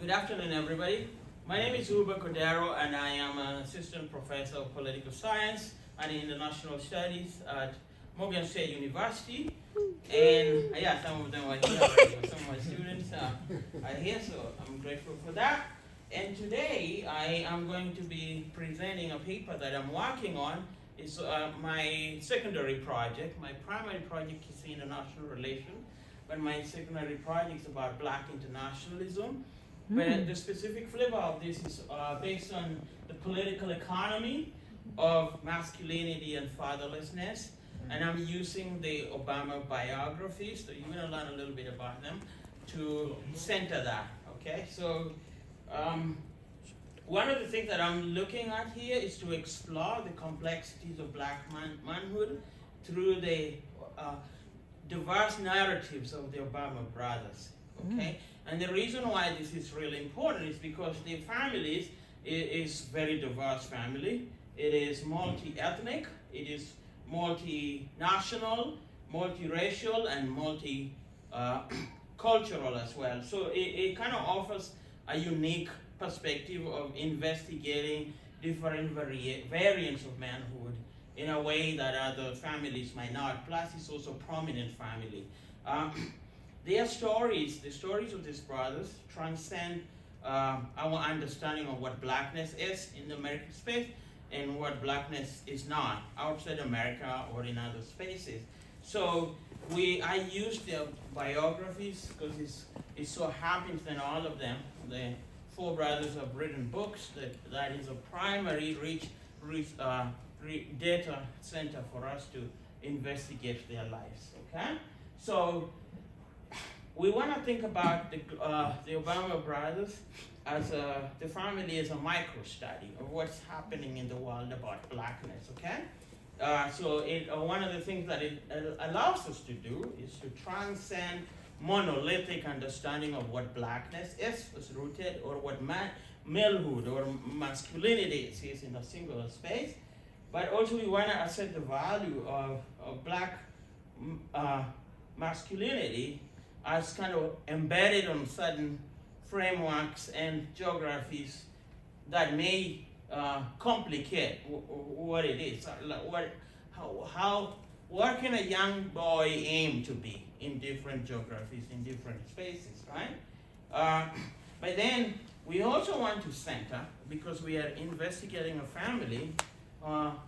Good afternoon, everybody. My name is Uba Cordero, and I am an assistant professor of political science and international studies at Morgan State University. And yeah, some of them are here already. Some of my students are here, so I'm grateful for that. And today, I am going to be presenting a paper that I'm working on. It's my secondary project. My primary project is international relations, but my secondary project is about Black internationalism. But the specific flavor of this is based on the political economy of masculinity and fatherlessness. And I'm using the Obama biographies, so you're going to learn a little bit about them, to center that, okay? So one of the things that I'm looking at here is to explore the complexities of Black manhood through the diverse narratives of the Obama brothers, okay? And the reason why this is really important is because the families is very diverse family. It is multi-ethnic, it is multinational, multiracial, and multi-cultural as well. So it kind of offers a unique perspective of investigating different variants of manhood in a way that other families might not. Plus, it's also prominent family. Their stories, the stories of these brothers, transcend our understanding of what Blackness is in the American space and what Blackness is not outside America or in other spaces. So I use their biographies because it so happens that all of them, the four brothers, have written books that is a primary data center for us to investigate their lives, okay? So we want to think about the Obama brothers as the family as a micro study of what's happening in the world about Blackness, okay? So one of the things that it allows us to do is to transcend monolithic understanding of what Blackness is rooted, or what malehood or masculinity is in a singular space. But also we want to assert the value of Black masculinity as kind of embedded on certain frameworks and geographies that may complicate what it is. What can a young boy aim to be in different geographies, in different spaces, right? But then we also want to center, because we are investigating a family,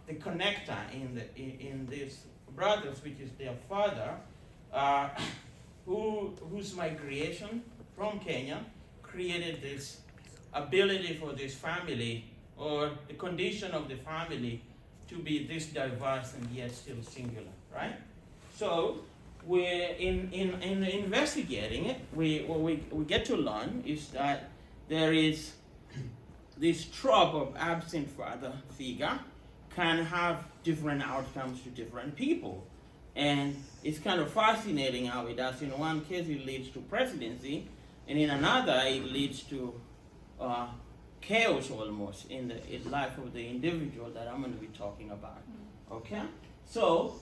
the connector in these brothers, which is their father, whose migration from Kenya created this ability for this family, or the condition of the family, to be this diverse and yet still singular, right? So we're in investigating it, what we get to learn is that there is this trope of absent father figure can have different outcomes to different people. And it's kind of fascinating how it does. In one case, it leads to presidency, and in another, it leads to chaos almost in the life of the individual that I'm going to be talking about. Okay? So,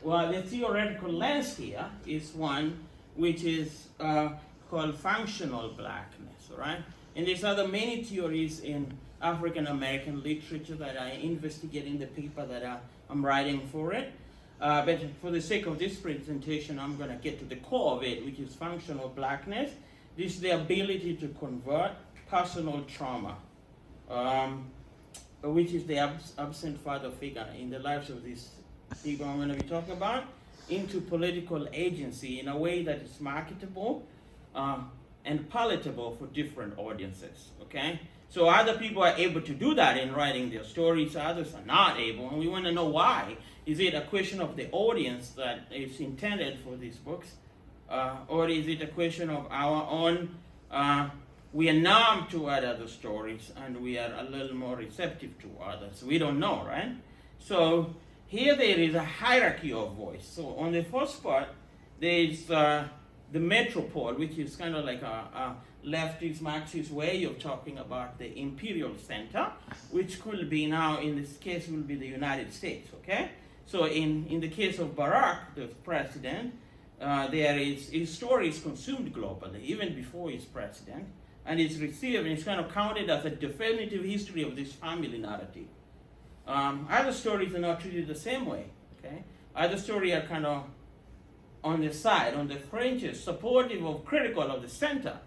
well, the theoretical lens here is one which is called functional Blackness, right? And there's other many theories in African American literature that I investigate in the paper that I'm writing for it. But for the sake of this presentation, I'm going to get to the core of it, which is functional Blackness. This is the ability to convert personal trauma, which is the absent father figure in the lives of these people I'm going to be talking about, into political agency in a way that is marketable and palatable for different audiences, okay? So other people are able to do that in writing their stories, others are not able, and we want to know why. Is it a question of the audience that is intended for these books? Or is it a question of our own, we are numb to other stories and we are a little more receptive to others? We don't know, right? So here there is a hierarchy of voice. So on the first part, there is the metropole, which is kind of like a leftist Marxist way of talking about the imperial center, which could be now, in this case, will be the United States, okay? So in the case of Barack, the president, his story is consumed globally, even before he's president. and it's received, and it's kind of counted as a definitive history of this family narrative. Other stories are not treated the same way. Okay, other stories are kind of on the side, on the fringes, supportive of, critical of the center.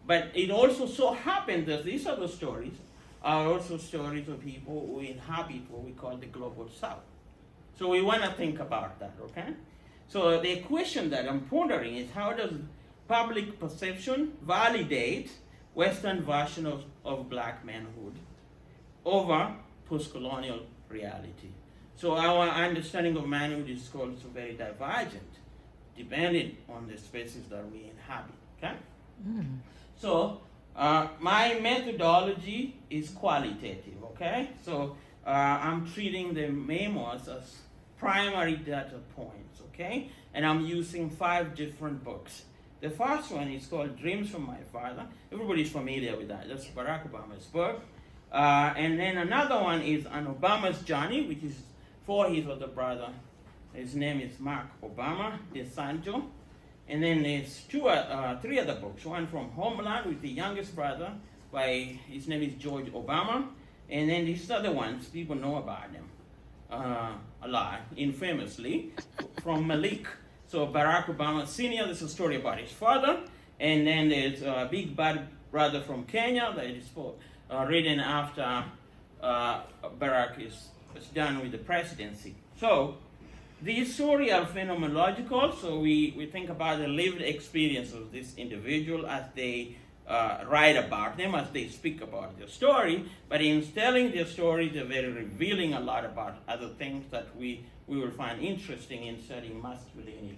But it also so happens that these other stories are also stories of people who inhabit what we call the global south. So we want to think about that, okay? So the question that I'm pondering is, how does public perception validate Western version of black manhood over post-colonial reality? So our understanding of manhood is also very divergent, depending on the spaces that we inhabit, okay? So my methodology is qualitative, okay? So I'm treating the memoirs as primary data points, okay? And I'm using 5 different books. The first one is called Dreams from My Father. Everybody's familiar with that. That's Barack Obama's book. And then another one is On Obama's Journey, which is for his other brother. His name is Malik Obama Ndesandjo. And then there's 3 other books. One from Homeland with the youngest brother his name is George Obama. And then these other ones, people know about them a lot, infamously, from Malik. So Barack Obama Sr., this is a story about his father. And then there's Big Bad Brother from Kenya that is written after Barack is done with the presidency. So these stories are phenomenological, so we think about the lived experience of this individual as they write about them, as they speak about their story. But in telling their story, they're very revealing a lot about other things that we will find interesting in studying masculinity.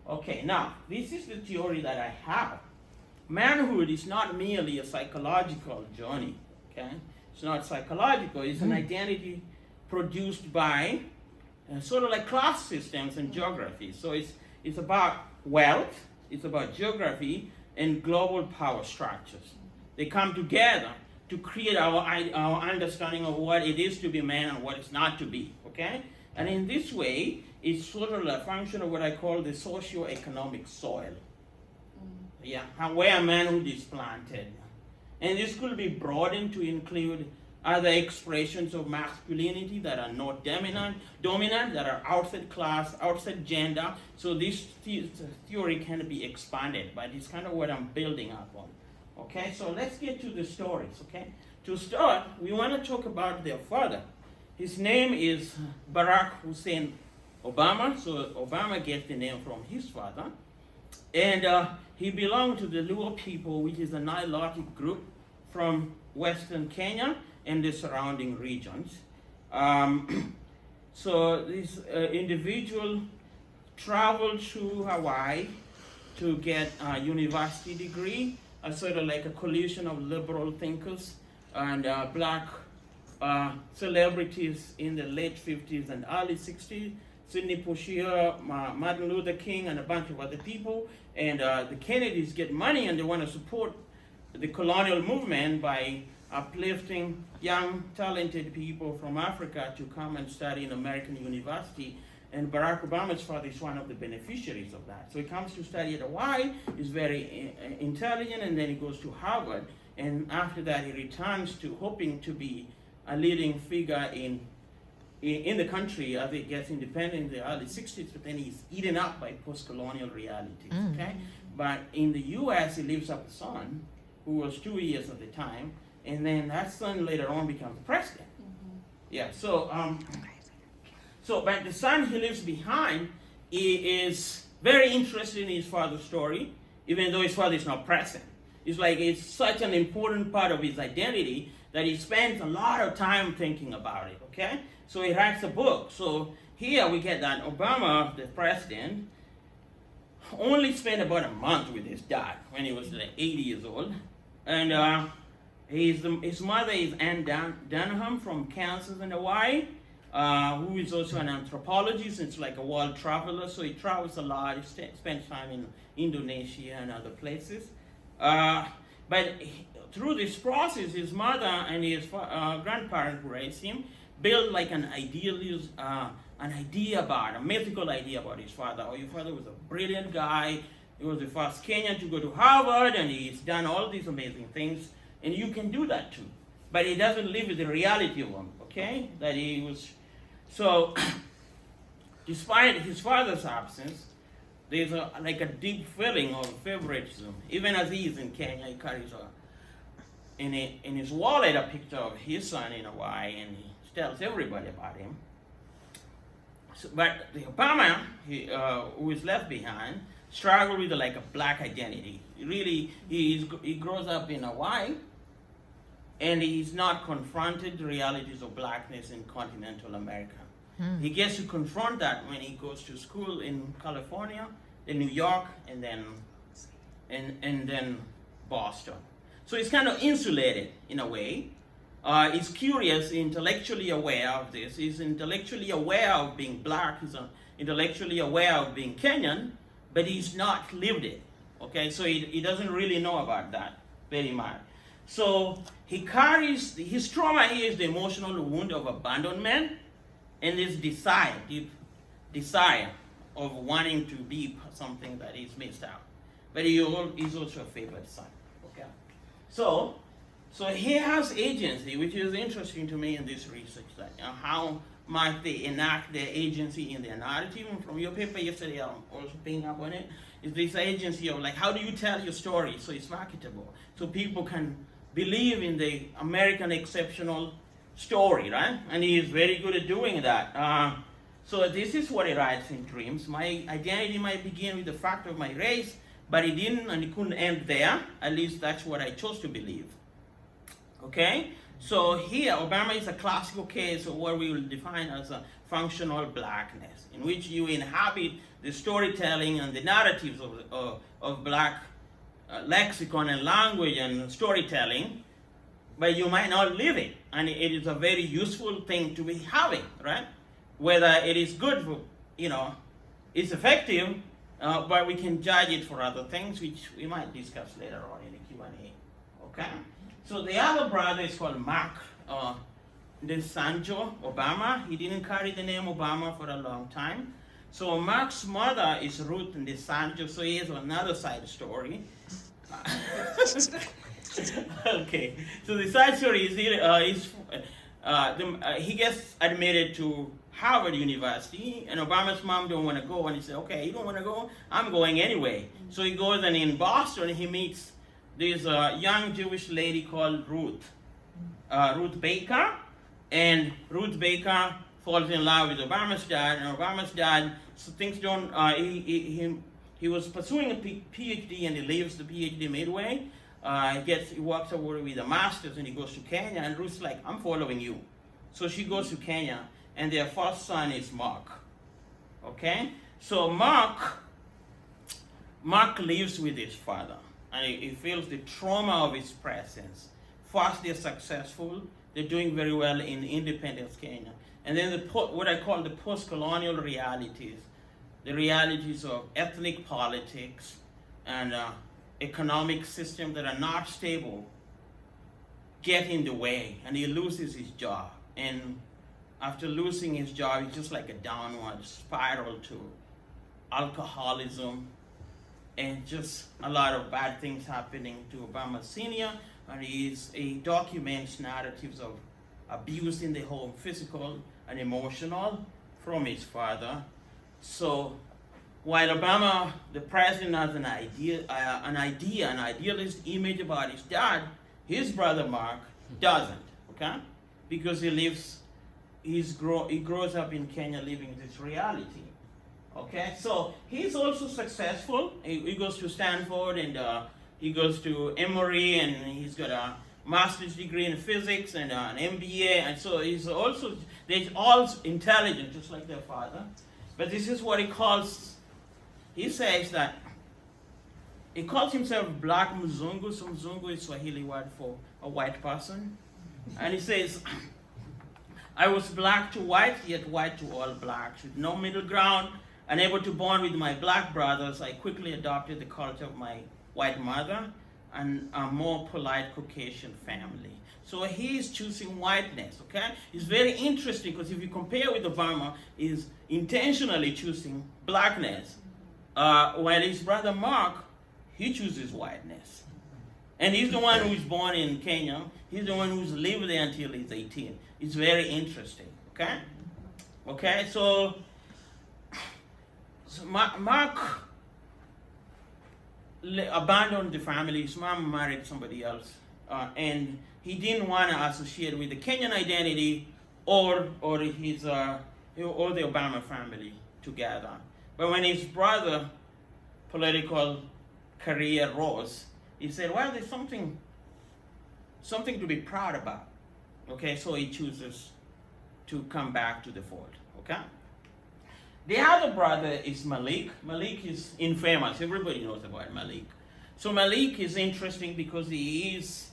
Okay, now, this is the theory that I have. Manhood is not merely a psychological journey, okay? It's not psychological, it's an identity produced by sort of like class systems and geography. So it's about wealth, it's about geography, and global power structures. They come together to create our understanding of what it is to be man and what it's not to be, okay? And in this way, it's sort of a function of what I call the socio-economic soil. Yeah, where manhood is planted. And this could be broadened to include other expressions of masculinity that are not dominant, that are outside class, outside gender. So this theory can be expanded, but it's kind of what I'm building up on. Okay, so let's get to the stories, okay? To start, we want to talk about their father. His name is Barack Hussein Obama, so Obama gets the name from his father. And he belonged to the Luo people, which is a Nilotic group from Western Kenya and the surrounding regions. So this individual traveled to Hawaii to get a university degree, sort of like a coalition of liberal thinkers and black celebrities in the late 50s and early 60s. Sidney Poitier, Martin Luther King, and a bunch of other people. And the Kennedys get money and they want to support the colonial movement by uplifting young, talented people from Africa to come and study in American university. And Barack Obama's father is one of the beneficiaries of that. So he comes to study at Hawaii, he's very intelligent, and then he goes to Harvard. And after that, he returns to hoping to be a leading figure in the country as it gets independent in the early 60s, but then he's eaten up by post-colonial realities, okay? But in the US, he lives up a son who was 2 years at the time, and then that son later on becomes president. Yeah, but the son he leaves behind, he is very interested in his father's story, even though his father is not present. It's like it's such an important part of his identity that he spends a lot of time thinking about it, okay? So he writes a book. So here we get that Obama, the president, only spent about a month with his dad when he was like 80 years old. And his mother is Ann Dunham from Kansas and Hawaii, who is also an anthropologist. It's like a world traveler, so he travels a lot. He spends time in Indonesia and other places. But through this process, his mother and his grandparents who raised him built like a mythical idea about his father. Oh, your father was a brilliant guy, He was the first Kenyan to go to Harvard, and he's done all these amazing things. And you can do that too. But he doesn't live with the reality of him, okay? That he was. So, despite his father's absence, there's like a deep feeling of favoritism. Even as he is in Kenya, he carries in his wallet a picture of his son in Hawaii, and he tells everybody about him. So, but the Obama, who is left behind, struggled with like a black identity. Really, he grows up in Hawaii, and he's not confronted the realities of blackness in continental America. He gets to confront that when he goes to school in California, in New York, and then Boston. So he's kind of insulated in a way. He's curious, intellectually aware of this. He's intellectually aware of being black. He's intellectually aware of being Kenyan, but he's not lived it. Okay, so he doesn't really know about that very much. So he carries his trauma here is the emotional wound of abandonment, and this deep desire of wanting to be something that is missed out. But he's also a favored son. Okay, so he has agency, which is interesting to me in this research. That how might they enact their agency in their narrative? And from your paper yesterday, I'm also picking up on it. Is this agency of like how do you tell your story so it's marketable, so people can believe in the American exceptional story, right? And he is very good at doing that. So this is what he writes in Dreams. My identity might begin with the fact of my race, but it didn't and it couldn't end there. At least that's what I chose to believe. Okay? So here, Obama is a classical case of what we will define as a functional blackness, in which you inhabit the storytelling and the narratives of black lexicon and language and storytelling, but you might not live it. And it is a very useful thing to be having, right? Whether it is good for, it's effective, but we can judge it for other things, which we might discuss later on in the Q&A, okay? So the other brother is called Malik Ndesandjo Obama. He didn't carry the name Obama for a long time. So Mark's mother is Ruth Ndesandjo, so he has another side story. Okay, so the side story is he gets admitted to Harvard University, and Obama's mom don't want to go, and he said, okay, you don't want to go? I'm going anyway. So he goes, and in Boston, he meets this young Jewish lady called Ruth Baker, and Ruth Baker falls in love with Obama's dad, and Obama's dad, so things don't, he was pursuing a PhD, and he leaves the PhD midway. He walks over with a master's, and he goes to Kenya, and Ruth's like, I'm following you. So she goes to Kenya, and their first son is Mark. Okay? So Mark lives with his father, and he feels the trauma of his presence. First, they're successful. They're doing very well in independence Kenya. And then what I call the post-colonial realities, the realities of ethnic politics and economic systems that are not stable, get in the way, and he loses his job. And after losing his job, it's just like a downward spiral to alcoholism and just a lot of bad things happening to Obama Sr. And he documents narratives of abuse in the home, physical and emotional, from his father. So while Obama, the president, has an idealist image about his dad, his brother Mark doesn't, okay? Because he grows up in Kenya living this reality, okay? So he's also successful. He goes to Stanford, and he goes to Emory, and he's got a master's degree in physics and an MBA, and so they're all intelligent, just like their father. But this is what he says that he calls himself Black Mzungu. So Mzungu is Swahili word for a white person. And he says, I was black to white, yet white to all blacks, with no middle ground, unable to bond with my black brothers. I quickly adopted the culture of my white mother and a more polite Caucasian family. So he is choosing whiteness, okay? It's very interesting because if you compare with Obama, he's intentionally choosing blackness while his brother Mark, he chooses whiteness. And he's the one who's born in Kenya. He's the one who's lived there until he's 18. It's very interesting, okay? Okay, so Mark abandoned the family. His mom married somebody else. And he didn't want to associate with the Kenyan identity or his or the Obama family together. But when his brother political career rose, he said, well, there's something to be proud about. Okay, so he chooses to come back to the fold. Okay? The other brother is Malik. Malik is infamous. Everybody knows about Malik. So Malik is interesting because he's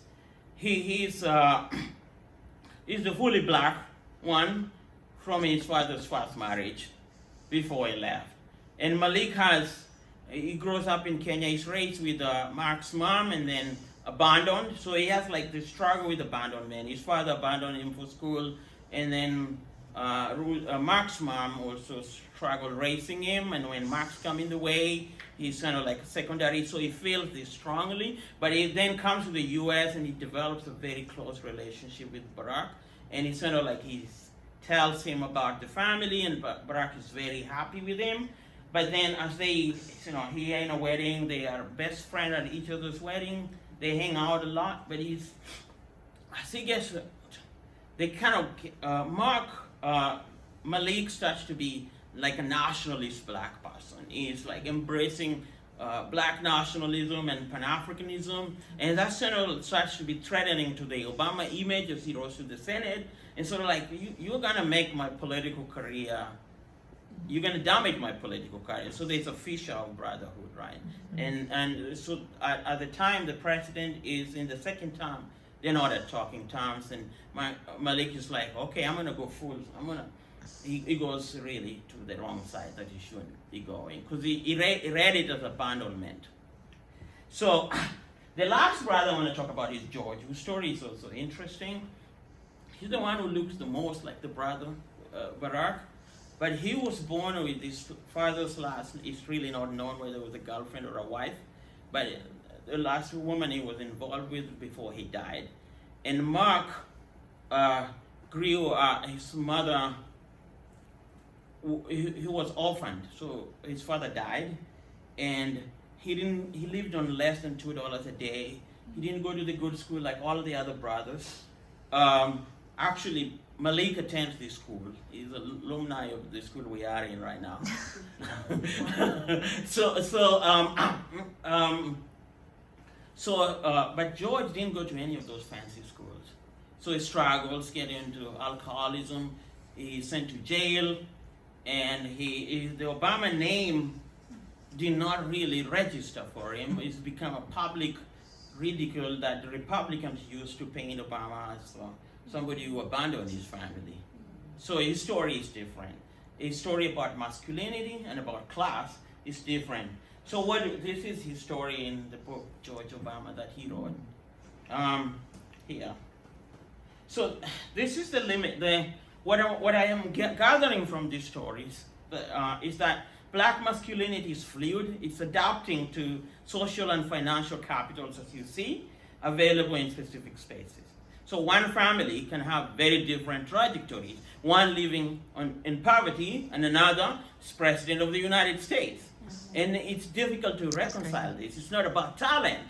the fully black one from his father's first marriage before he left. And Malik he grows up in Kenya. He's raised with Mark's mom and then abandoned. So he has like this struggle with abandonment. His father abandoned him for school, and then Mark's mom also struggled raising him. And when Mark's come in the way, he's kind of like secondary. So he feels this strongly. But he then comes to the U.S. and he develops a very close relationship with Barack. And it's kind of like he tells him about the family, and Barack is very happy with him. But then as he in a wedding, they are best friends at each other's wedding. They hang out a lot, but as he gets, they kind of, Malik starts to be like a nationalist black person. He's like embracing black nationalism and Pan-Africanism, and that sort of starts to be threatening to the Obama image as he rose to the Senate, and sort of like, you're gonna make my political career, you're going to damage my political career. So there's a fissure of brotherhood, right? And so at the time, the president is in the second term. They're not at talking terms. And Malik is like, okay, I'm going to go full. He goes really to the wrong side that he shouldn't be going. Because he read it as abandonment. So the last brother I want to talk about is George, whose story is also interesting. He's the one who looks the most like the brother, Barack. But he was born with his father's last. It's really not known whether it was a girlfriend or a wife. But the last woman he was involved with before he died. And Mark grew his mother, he was orphaned. So his father died. And he lived on less than $2 a day. He didn't go to the good school like all of the other brothers. Actually, Malik attends this school. He's an alumni of the school we are in right now. But George didn't go to any of those fancy schools. So he struggles getting into alcoholism. He's sent to jail, and the Obama name did not really register for him. It's become a public ridicule that the Republicans used to paint Obama as somebody who abandoned his family. So his story is different. His story about masculinity and about class is different. So this is his story in the book, George Obama, that he wrote. Here. So this is the limit. What I am gathering from these stories is that black masculinity is fluid. It's adapting to social and financial capitals, as you see, available in specific spaces. So one family can have very different trajectories. One living in poverty, and another is president of the United States. And it's difficult to reconcile this. It's not about talent.